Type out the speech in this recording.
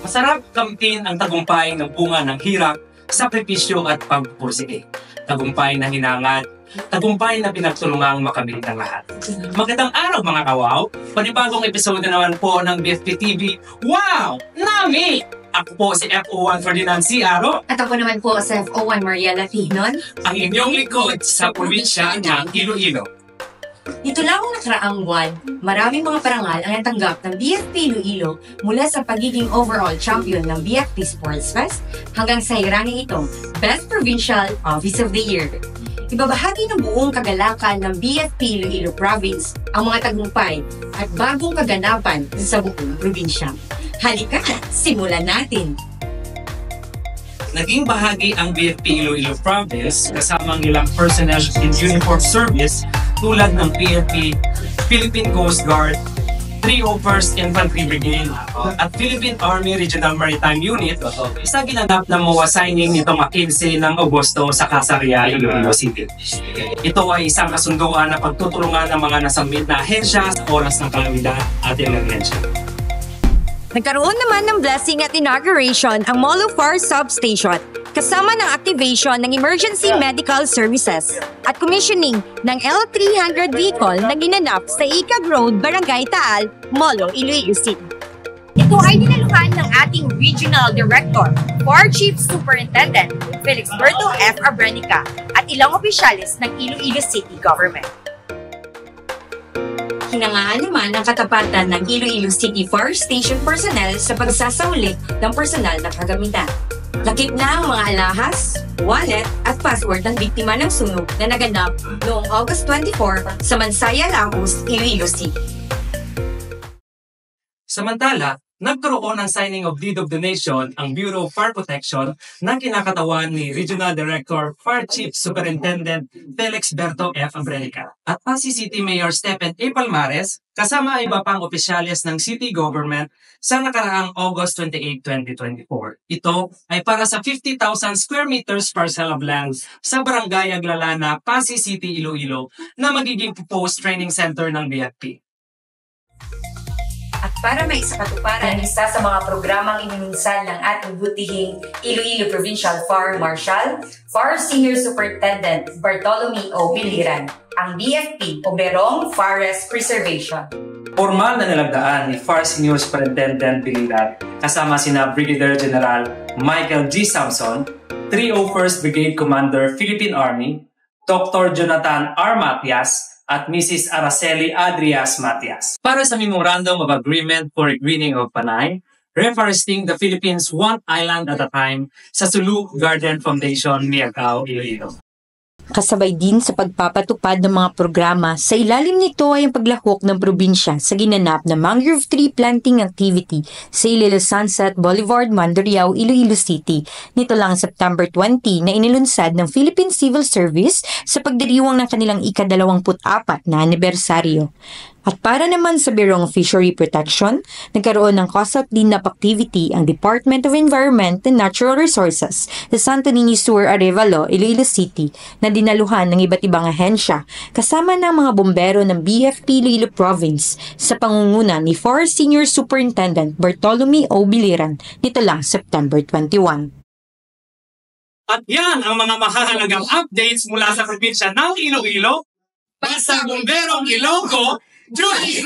Masarap kamtin ang tagumpay ng bunga ng hirap, sakripisyo at pagpursige. Tagumpay na hinangad, tagumpay na pinagtulungang makamit ng lahat. Magandang araw mga kawaw! Panibagong episode na naman po ng BFP TV. Wow! Nami! Ako po si FO1 Ferdinand C. Aro. At ako naman po si FO1 Mariela Tignon. Ang inyong likod sa probinsya ng Iloilo. Dito lamang nakaraang buwan, maraming mga parangal ang natanggap ng BFP Iloilo mula sa pagiging overall champion ng BFP Sports Fest hanggang sa hiraning itong Best Provincial Office of the Year. Ibabahagi ng buong kagalakan ng BFP Iloilo Province ang mga tagumpay at bagong kaganapan sa buong probinsya. Halika, simulan natin! Naging bahagi ang BFP Iloilo Province kasama ang ilang personnel in uniform service tulad ng PFP, Philippine Coast Guard, 301st Infantry Brigade, at Philippine Army Regional Maritime Unit sa ginanap na MOA signing nitong 15 ng Agosto sa Casaria, Iloilo City. Ito ay isang kasunduan na pagtutulungan ng mga nasamit na ahensya sa oras ng kalamidad at emergensya. Nagkaroon naman ng blessing at inauguration ang Molo Far Substation kasama ng activation ng emergency medical services at commissioning ng L300 vehicle na ginanap sa Ikag Road, Barangay Taal, Molo, Iloilo City. Ito ay dinaluhan ng ating Regional Director, Far Chief Superintendent Felix Berto F. Abrenica at ilang opisyalis ng Iloilo City Government. Hinangaan naman ang katapatan ng Iloilo City Fire Station personnel sa pagsasauli ng personal na kagamitan. Lakip na ang mga alahas, wallet at password ng biktima ng sunog na naganap noong August 24 sa Mansaya, Lagos, Iloilo City. Samantala, nagkaroon ng signing of deed of donation ang Bureau of Fire Protection na kinakatawan ni Regional Director Fire Chief Superintendent Felix Berto F. Abrenica at si City Mayor Stephen A. Palmares kasama iba pang opisyalis ng City Government sa nakaraang August 28, 2024. Ito ay para sa 50,000 square meters parcel of land sa Barangay Aglalana, Pasig City, Iloilo na magiging proposed training center ng BFP. At para maisakatuparan ang isa sa mga programang iniminsan ng ating butihing Iloilo Provincial Fire Marshal, Fire Senior Superintendent Bartolome O. Biliran, ang BFP o Berong Forest Preservation. Formal na nilagdaan ni Fire Senior Superintendent Biliran kasama sina Brigadier General Michael G. Samson, 301st Brigade Commander Philippine Army, Dr. Jonathan R. Matias, at Mrs. Araceli Adrias Matias. Para sa Memorandum of Agreement for Greening of Panay, Reforesting the Philippines One Island at a Time sa Sulu Garden Foundation, Miagao, Iloilo. Kasabay din sa pagpapatupad ng mga programa, sa ilalim nito ay ang paglahok ng probinsya sa ginanap na mangrove tree planting activity sa Iloilo Sunset Boulevard, Mandurriao, Iloilo City. Nito lang September 20 na inilunsad ng Philippine Civil Service sa pagdiriwang ng kanilang ika-24 na anibersaryo. At para naman sa Bureau of Fishery Protection, nagkaroon ng cause-out cleanup activity ang Department of Environment and Natural Resources sa Santo Niño Sur, Arevalo, Iloilo City na dinaluhan ng iba't ibang ahensya kasama ng mga bombero ng BFP Iloilo Province sa pangunguna ni Forest Senior Superintendent Bartolome O. Biliran nito lang September 21. At yan ang mga mahahalagang updates mula sa probinsya ng Iloilo. Basta Bomberong Ilonggo, Joy!